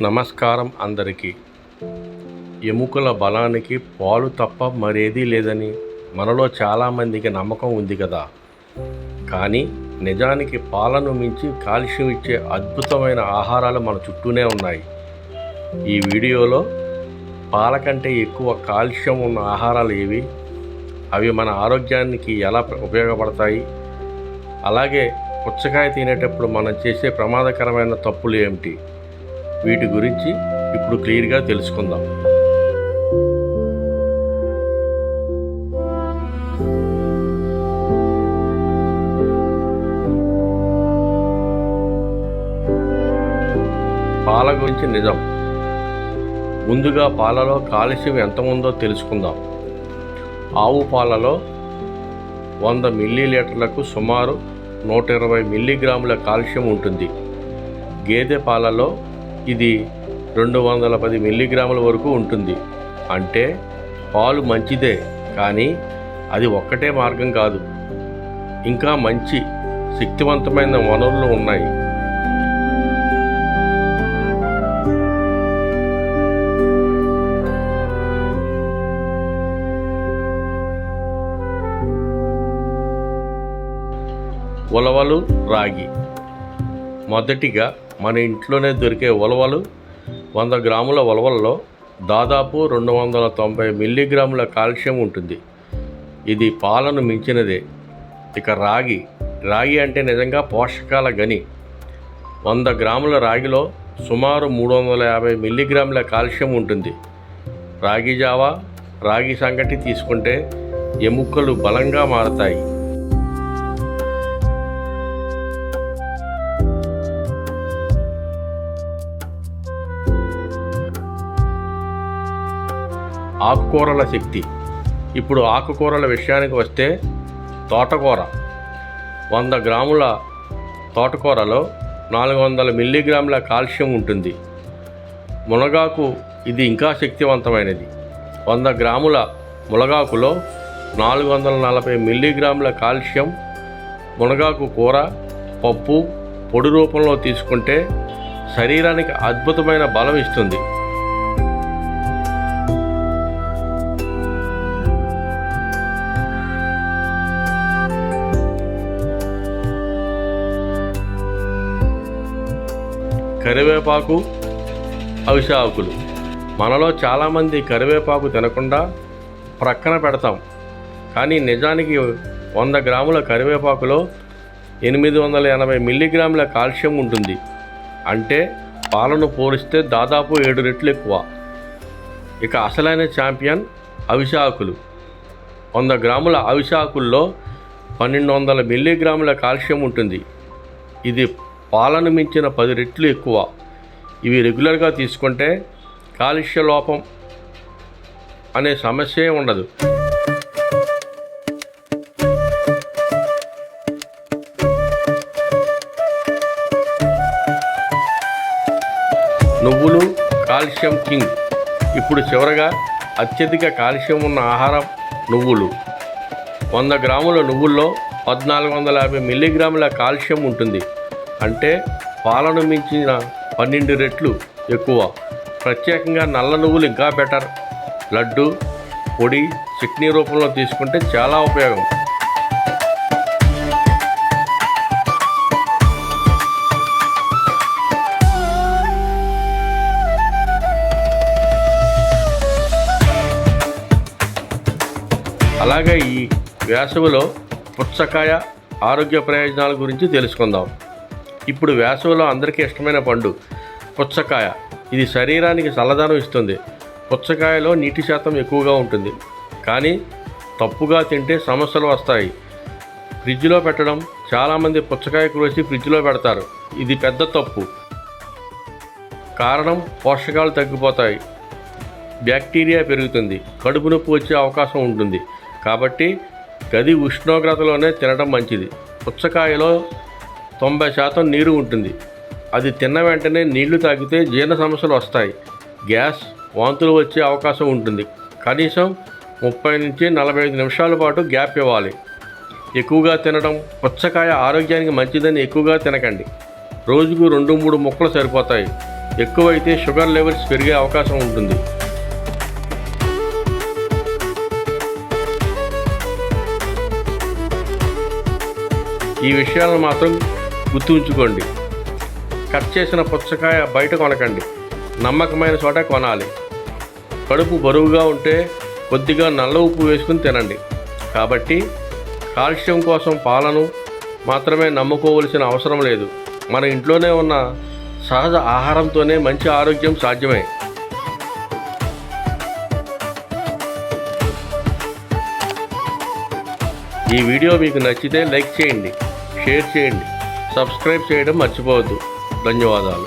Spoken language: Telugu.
నమస్కారం అందరికీ. ఎముకల బలానికి పాలు తప్ప మరేదీ లేదని మనలో చాలామందికి నమ్మకం ఉంది కదా. కానీ నిజానికి పాలను మించి కాల్షియం ఇచ్చే అద్భుతమైన ఆహారాలు మన చుట్టూనే ఉన్నాయి. ఈ వీడియోలో పాల కంటే ఎక్కువ కాల్షియం ఉన్న ఆహారాలు ఏవి, అవి మన ఆరోగ్యానికి ఎలా ఉపయోగపడతాయి, అలాగే పుచ్చకాయ తినేటప్పుడు మనం చేసే ప్రమాదకరమైన తప్పులు ఏమిటి, వీటి గురించి ఇప్పుడు క్లియర్గా తెలుసుకుందాం. పాల గురించి నిజం. ముందుగా పాలలో కాల్షియం ఎంత ఉందో తెలుసుకుందాం. ఆవు పాలలో 100 మిల్లీలీటర్లకు సుమారు 120 మిల్లీగ్రాముల కాల్షియం ఉంటుంది. గేదె పాలలో ఇది 210 మిల్లీగ్రాముల వరకు ఉంటుంది. అంటే పాలు మంచిదే, కానీ అది ఒక్కటే మార్గం కాదు. ఇంకా మంచి శక్తివంతమైన వనరులు ఉన్నాయి. ఉలవలు, రాగి. మొదటిగా మన ఇంట్లోనే దొరికే ఉలవలు. 100 గ్రాముల ఉలవల్లో దాదాపు 290 మిల్లీగ్రాముల కాల్షియం ఉంటుంది. ఇది పాలను మించినదే. ఇక రాగి అంటే నిజంగా పోషకాల గని. 100 గ్రాముల రాగిలో సుమారు 350 మిల్లీగ్రాముల కాల్షియం ఉంటుంది. రాగి జావా, రాగి సంగటి తీసుకుంటే ఎముకలు బలంగా మారతాయి. ఆకుకూరల శక్తి. ఇప్పుడు ఆకుకూరల విషయానికి వస్తే తోటకూర. 100 గ్రాముల తోటకూరలో 400 మిల్లీగ్రాముల కాల్షియం ఉంటుంది. మునగాకు, ఇది ఇంకా శక్తివంతమైనది. 100 గ్రాముల మునగాకులో 440 మిల్లీగ్రాముల కాల్షియం. మునగాకు కూర, పప్పు, పొడి రూపంలో తీసుకుంటే శరీరానికి అద్భుతమైన బలం ఇస్తుంది. కరివేపాకు, అవిసె ఆకులు. మనలో చాలామంది కరివేపాకు తినకుండా ప్రక్కన పెడతాం. కానీ నిజానికి 100 గ్రాముల కరివేపాకులో 880 మిల్లీగ్రాముల కాల్షియం ఉంటుంది. అంటే పాలను పోలిస్తే దాదాపు 7 రెట్లు ఎక్కువ. ఇక అసలైన ఛాంపియన్ అవిసె ఆకులు. 100 గ్రాముల అవిసె ఆకుల్లో 1200 మిల్లీగ్రాముల కాల్షియం ఉంటుంది. ఇది పాలను మించిన 10 రెట్లు ఎక్కువ. ఇవి రెగ్యులర్గా తీసుకుంటే కాల్షియ లోపం అనే సమస్యే ఉండదు. నువ్వులు, కాల్షియం కింగ్. ఇప్పుడు చివరగా అత్యధిక కాల్షియం ఉన్న ఆహారం నువ్వులు. 100 గ్రాముల నువ్వుల్లో 1450 మిల్లీగ్రాముల కాల్షియం ఉంటుంది. అంటే పాలను మించిన 12 రెట్లు ఎక్కువ. ప్రత్యేకంగా నల్ల నువ్వులు ఇంకా బెటర్. లడ్డు, పొడి, చట్నీ రూపంలో తీసుకుంటే చాలా ఉపయోగం. అలాగే ఈ వేసవిలో పుచ్చకాయ ఆరోగ్య ప్రయోజనాల గురించి తెలుసుకుందాం. ఇప్పుడు వేసవిలో అందరికీ ఇష్టమైన పండు పుచ్చకాయ. ఇది శరీరానికి చల్లదనం ఇస్తుంది. పుచ్చకాయలో నీటి శాతం ఎక్కువగా ఉంటుంది. కానీ తప్పుగా తింటే సమస్యలు వస్తాయి. ఫ్రిడ్జ్లో పెట్టడం. చాలామంది పుచ్చకాయ కోసి ఫ్రిడ్జ్లో పెడతారు. ఇది పెద్ద తప్పు. కారణం పోషకాలు తగ్గిపోతాయి, బ్యాక్టీరియా పెరుగుతుంది, కడుపు నొప్పి వచ్చే అవకాశం ఉంటుంది. కాబట్టి గది ఉష్ణోగ్రతలోనే తినడం మంచిది. పుచ్చకాయలో 90% నీరు ఉంటుంది. అది తిన్న వెంటనే నీళ్లు తాగితే జీర్ణ సమస్యలు వస్తాయి. గ్యాస్, వాంతులు వచ్చే అవకాశం ఉంటుంది. కనీసం 30 నుంచి 45 నిమిషాల పాటు గ్యాప్ ఇవ్వాలి. ఎక్కువగా తినడం. పుచ్చకాయ ఆరోగ్యానికి మంచిదని ఎక్కువగా తినకండి. రోజుకు 2-3 ముక్కలు సరిపోతాయి. ఎక్కువైతే షుగర్ లెవెల్స్ పెరిగే అవకాశం ఉంటుంది. ఈ విషయాలను మాత్రం గుర్తుంచుకోండి. కట్ చేసిన పుచ్చకాయ బయట కొనకండి, నమ్మకమైన చోట కొనాలి. కడుపు బరువుగా ఉంటే కొద్దిగా నల్ల ఉప్పు వేసుకుని తినండి. కాబట్టి కాల్షియం కోసం పాలను మాత్రమే నమ్ముకోవలసిన అవసరం లేదు. మన ఇంట్లోనే ఉన్న సహజ ఆహారంతోనే మంచి ఆరోగ్యం సాధ్యమే. ఈ వీడియో మీకు నచ్చితే లైక్ చేయండి, షేర్ చేయండి, సబ్స్క్రైబ్ చేయడం మర్చిపోవద్దు. ధన్యవాదాలు.